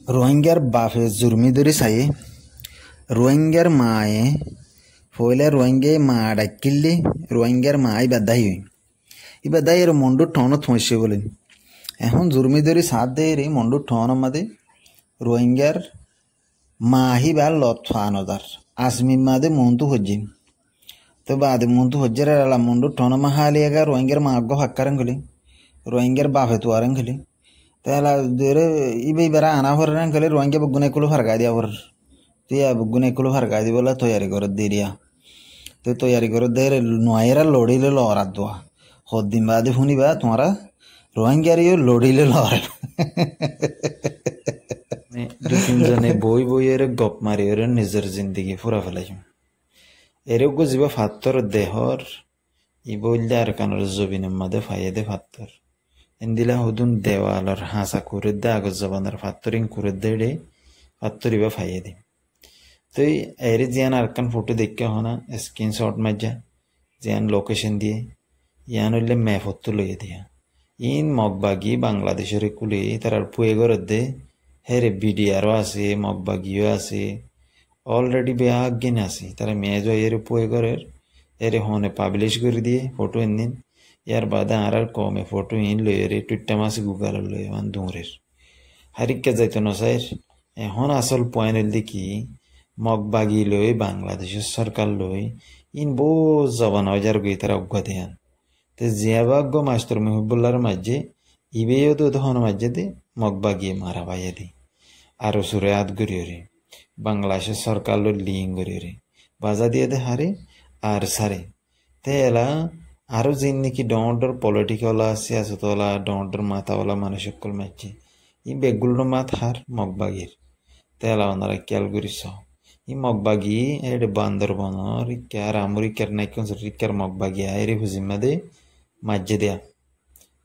রোহিঙ্গার বাপে জুরমি ধরে চাই রোহিঙ্গার মায়ে ফইলে রোহিঙ্গাই মা ডাকিলে রোহিঙ্গার মা ইবাদাই এর মন্ডু টনত হইছে বলে এখন জুরমি ধরে সাথ দেয় রে মন্ডু টন আমাদের রোহিঙ্গার মা আহিবা লত ফানদার আসমি মাদে মন্তু হজ্জিন তো বাদে মন্তু হজ্জার আলা মন্ডু টন মাহালিয়াগা রোহিঙ্গার মা আগ্গ হাক্কারেন গলি রোহিঙ্গার বাপে তুয়ারেন গলি তাহলে ধরে ইবে বেড়া আনা হরেন গেলে রোহিঙ্গা বুগুনে কুলো ফারগাই দিয়া হর তুই বুগুনে কুলো ফারগাই দি বলে তৈয়ারি করে দিয়া তো তৈয়ারি করে দে নয়েরা লড়িলে লড়াত দোয়া হদ্দিন বাদে শুনিবা তোমারা রোহিঙ্গারিও লড়িলে লড়ে দু তিনজনে বই বইয়ের গপ মারি ওর নিজের জিন্দিগি ফুরা ফেলাইম এরকম যা ফাত্তর দেহর ই বললে আর কানোর জবিনের মাঝে ফাইয়ে দে ফাত্তর এন্দিলা হুদুন দেওয়ালর হাসা করে দে আগজ জবানের ফাত্তরিং করে দে রে ফাত্তরিবা ফাইয়ে দে তো এর জিয়ান আরকান ফটো দেখে হনা স্ক্রিনশট মাজ্জা জিয়ান লোকেশন দিয়ে ইয়ান হইলে ম্যাপ হতো লইয়ে দিয়া ইন মগবাগি বাংলাদেশের কুলে তার পুয়ে ঘরের দে হেরে বিডিআরও আছে মগবাগিও আছে অলরেডি বেহাগিন আছে তারা মেজ এর পুয়ে ঘরের এরে হনে পাবলিশ করে দিয়ে ফটো এনদিন ইয়ার বাদে আর কমে ফটো ইন লইয়ে রে টুইটটা মাসে গুগল লইয়ে মান দূরের হারিকা যাইতো না স্যার এখন আসল পয়েন্ট দেখি মগবাগি লই বাংলাদেশের সরকার লই ইন বহু জবান হাজার গই তারা অজ্ঞা দেয়ান তো জিয়াবাগ্য মাস্টার মহিবুল্লার মাঝে ইবেও তো তখন মাঝে দে মগবাগিয়ে মারা বাইয়ে দি আরো সুরে আত গড়িয়ে রে বাংলাদেশের সরকার লো লিং গড়িয়ে রে বাজা দিয়ে দে হারে আর সারে তে এলা আরো যিন নাকি ডর পলিটিক্যাল সিয়াসতওয়ালা ডর মাথাওয়ালা মানুষ সকল মাঝে ই বেগুলো মাত হার মগবাগির তে এলা ওনারা খেয়াল করিস ই মগবাগি এর বান্দরবনর রিকার আমরিকার নাইকন রিকার মগবাগি আইরে হুজিমা দে মাঝে দেয়া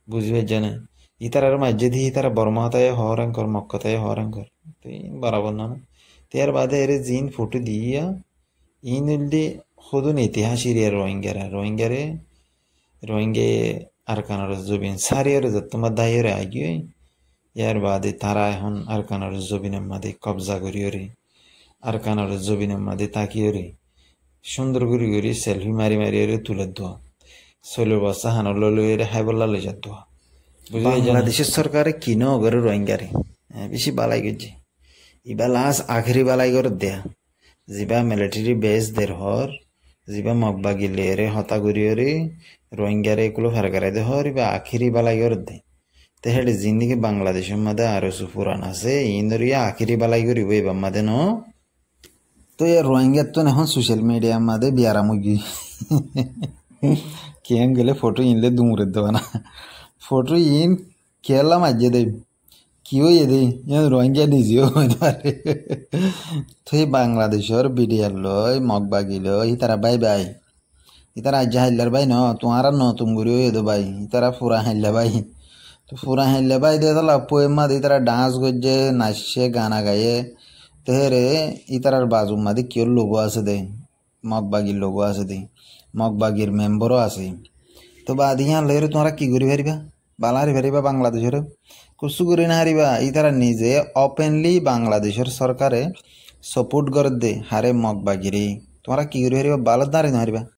বুঝবে জানে ইতার মাঝে দিয়ে তারা বর্মাতায় হরাঙ্কর মক্কতায় হরাঙ্কর তো বরাবর না তার বাদে এর জিন ফটো দিয়া ইন উল্লে সদুন ইতিহাসের রোহিঙ্গারে আর কানার জবিন সারিয়ার তোমার দায়ের আগিয়ে ইয়ার বাদে তারা এখন আর কানার জবিনের মাঝে কবজা করিও রে আর কানার জবিনের মাঝে তাকিয়ে রে সুন্দর করে করে সেলফি মারি মারি রে তুলে দোয়া 16 বস্তা হানল লইরে হাইবল্লা লই যাত দোয়া বাংলাদেশের সরকারে কিনো করে রোহিঙ্গারে বেশি বালাই গেছে ইবা লাস্ট আখেরি বালাই করে দেয়া যিবা মিলিটারি বেস দের হর যিবা মগবাগি লেরে হতা করিও রে রোহিঙ্গারে এগুলো ফারগারাই দে হর ইবা আখেরি বালাই করে দে তো হেডে জিন্দিগি বাংলাদেশের মধ্যে আরো সুপুরান আছে ইন্দরিয়া আখেরি বালাই করিব এবার মাদে ন তো এ রোহিঙ্গার তো এখন সোশ্যাল মিডিয়ার মাঝে বিয়ারামুগি কেন গেলে ফটো ইনলে দুমুরে দেওয়া না ফটো ইন কেলা মাঝে দেব কিও দে রোহিঙ্গা নিজেও হইতে পারে তো এই বাংলাদেশের বিডিআর লয় মগবাগি লয় তারা বাই বাই ইতারা আজ্জা হাইলার ভাই ন তোমার নতুন ঘুরিও এদো ভাই ইতারা ফুরা হাইলা ভাই তো ফুরা হাইলা ভাই দিয়ে তাহলে পোয়েম মাদি তারা ডান্স করছে নাচছে গানা গায়ে তো রে ইতারার বাজু মাদি কিওর লোগো আছে দে মগবাগির লোগো আছে দে মগবাগির মেম্বারও আছে তো বাদ ইয়া লইরে তোমরা কি করি পারিবা বালারি পারিবা বাংলাদেশের কুসু করি না হারিবা ইতারা নিজে ওপেনলি বাংলাদেশের সরকারে সপোর্ট করে দে হারে মগবাগিরি তোমরা কি করি পারিবা বালত না হারিবা